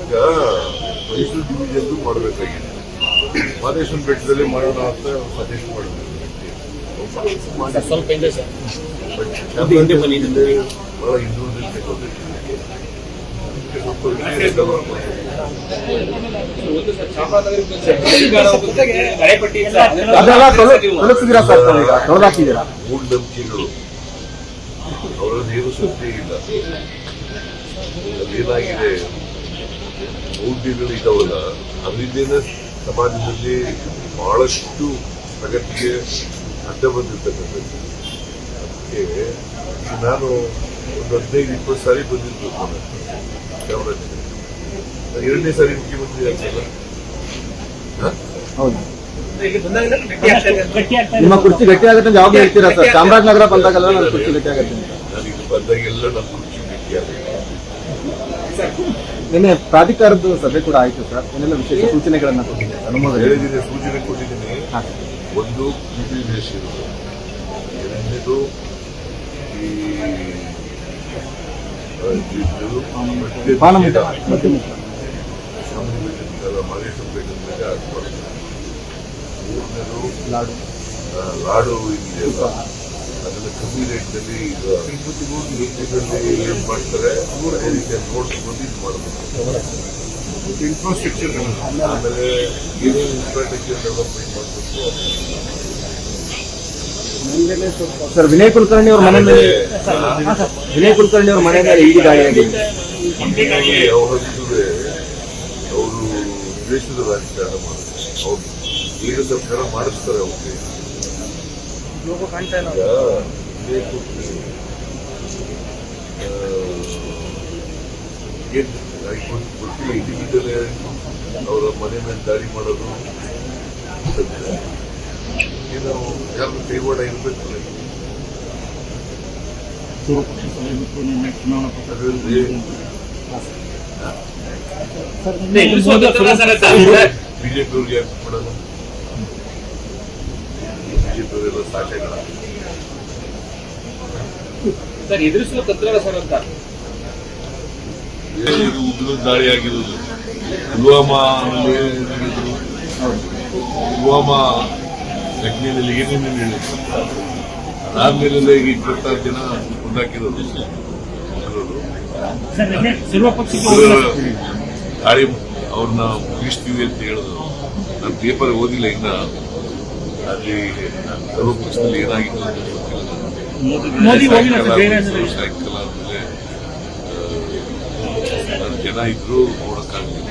ಈಗ ಮೈಸೂರು ಡಿವಿಷನ್ ಮಾಡಬೇಕಾಗಿದೆ. ಮಾದೇಶ್ವರ ಬೆಟ್ಟದಲ್ಲಿ ಮಾಡೋಣ ಅಂತ ಸಜೆಸ್ಟ್ ಮಾಡಬೇಕು. ಸ್ವಲ್ಪ ಇದೆ ಸರ್. ಬಹಳ ಹಿಂದುಳಿದ ಮೂಢನಂಬಿಕೆಗಳು ಅವರನ್ನೇನು ಸತ್ಯ ಇಲ್ಲ. ಅದೇನಾಗಿದೆ, ಮೌಢ್ಯಗಳಿದ್ದಾವಲ್ಲ, ಅದರಿಂದೇನೆ ಸಮಾಜದಲ್ಲಿ ಬಹಳಷ್ಟು ಪ್ರಗತಿಗೆ ಅಡ್ಡ ಬಂದಿರ್ತಕ್ಕಂಥದ್ದು. ಅದಕ್ಕೆ ನಾನು ಒಂದು 15-20 ಸಾರಿ ಬಂದಿದ್ದು ಚಾಮರಾಜನಗರ. ಎರಡನೇ ಸಾರಿ ಮುಖ್ಯಮಂತ್ರಿ ಆಗ್ತಲ್ಲ. ಹೌದು, ನಿಮ್ಮ ಕುರ್ಚಿ ಗಟ್ಟಿ ಆಗುತ್ತೆ ಯಾವಾಗ ಹೇಳ್ತೀರಾ ಸರ್? ಚಾಮರಾಜನಗರ ಬಂದಾಗಲ್ಲ ನನ್ನ ಕುರ್ಚಿ ಗಟ್ಟಿ ಆಗುತ್ತೆ. ನಾನು ಇದು ಬಂದಾಗೆಲ್ಲ ನನ್ನ ಕುರ್ಚಿ ಗಟ್ಟಿ ಆಗುತ್ತೆ. ನಿನ್ನೆ ಪ್ರಾಧಿಕಾರದ ಸಭೆ ಕೂಡ ಆಯಿತು ಸರ್. ಏನೆಲ್ಲ ವಿಶೇಷ ಸೂಚನೆಗಳನ್ನ ಕೊಟ್ಟಿದ್ದೀರಾ? ಅನುಮೋದನೆ ಹೇಳಿದ್ದೀನಿ, ಸೂಚನೆ ಕೊಟ್ಟಿದ್ದೀನಿ. ಒಂದು ಯುಟಿಲಿಟೇಷನ್ ಇರೋದು, ಎರಡನೇದು ಈ ಮಾದೇಶ್ವರ ಬೆಟ್ಟದ ಮೇಲೆ ಹಾಕ್ಬಾರ್ದು. ಮೂರನೇದು ಲಾಡು ಇದೆಯಲ್ಲ, ಅದನ್ನ ಕಮ್ಮಿ ರೇಟ್ನಲ್ಲಿ ಈಗ ನೀತಿನಲ್ಲಿ ಏನ್ ಮಾಡ್ತಾರೆ ಅದೇ ರೀತಿಯಲ್ಲಿ ನೋಡ್ಕೊಂಡು ಇದು ಮಾಡಬೇಕು. ಇನ್ಫ್ರಾಸ್ಟ್ರಕ್ಚರ್ ಆಮೇಲೆ ಏನೇನು ಇನ್ಫ್ರಾಸ್ಟ್ರಕ್ಚರ್ ಡೆವಲಪ್ಮೆಂಟ್ ಮಾಡಬೇಕು. ಸರ್, ವಿನಯ್ ಕುಲಕರ್ಣಿ ಅವ್ರ ಮನೆ ಮೇಲೆ ಇಡಿ ದಾಳಿಯಾಗಿದೆ. ಅವರು ದೇಶದ ರಾಜಕಾರಣ ಮಾಡ್ತಾರೆ. ಅವ್ರು ಈಗ ಸರ್ಕಾರ ಮಾಡಿಸ್ತಾರೆ. ಅವ್ರಿಗೆ ಗೊತ್ತಿಲ್ಲ, ಇಲ್ಲಿಗಿದ್ದರೆ ಅವರ ಮನೆ ಮೇಲೆ ದಾಳಿ ಮಾಡೋದು ಏನು ಯಾರು ಕೈವಾಡ ಇರಬೇಕು. ಬಿಜೆಪಿಯವ್ರಿಗೆ ಯಾಕೆ ಮಾಡೋದು? ಬಿಜೆಪಿಯವರೆಲ್ಲ ಸಾಕಾಗಲ್ಲ ಸರ್. ಎದುರಿಸುವ ತಂತ್ರ ಸರ್ ಅಂತ ಉಗ್ರ ದಾಳಿ ಆಗಿರೋದು ಪುಲ್ವಾಮಾ ಘಟನೆಯಲ್ಲಿ ಏನೇನೇನು ಹೇಳಿದ್ರು. ಅದಾದ್ಮೇಲೆ ಈಗ 26 ಜನ ಕೊಂದಾಕಿರೋದು. ದಾಳಿ ಅವ್ರನ್ನ ಮುಗಿಸ್ತೀವಿ ಅಂತ ಹೇಳಿದ್ರು. ನಾನು ಪೇಪರ್ ಓದಿಲ್ಲ ಇನ್ನ. ಅಲ್ಲಿ ಸರ್ವ ಪಕ್ಷದಲ್ಲಿ ಏನಾಗಿತ್ತು ಅಂತ ಗೊತ್ತಿಲ್ಲ. ಸಾಯಂಕಾಲ ಆದ್ಮೇಲೆ ಜನ ಇದ್ರು ನೋಡಕ್ಕಾಗಲಿಲ್ಲ.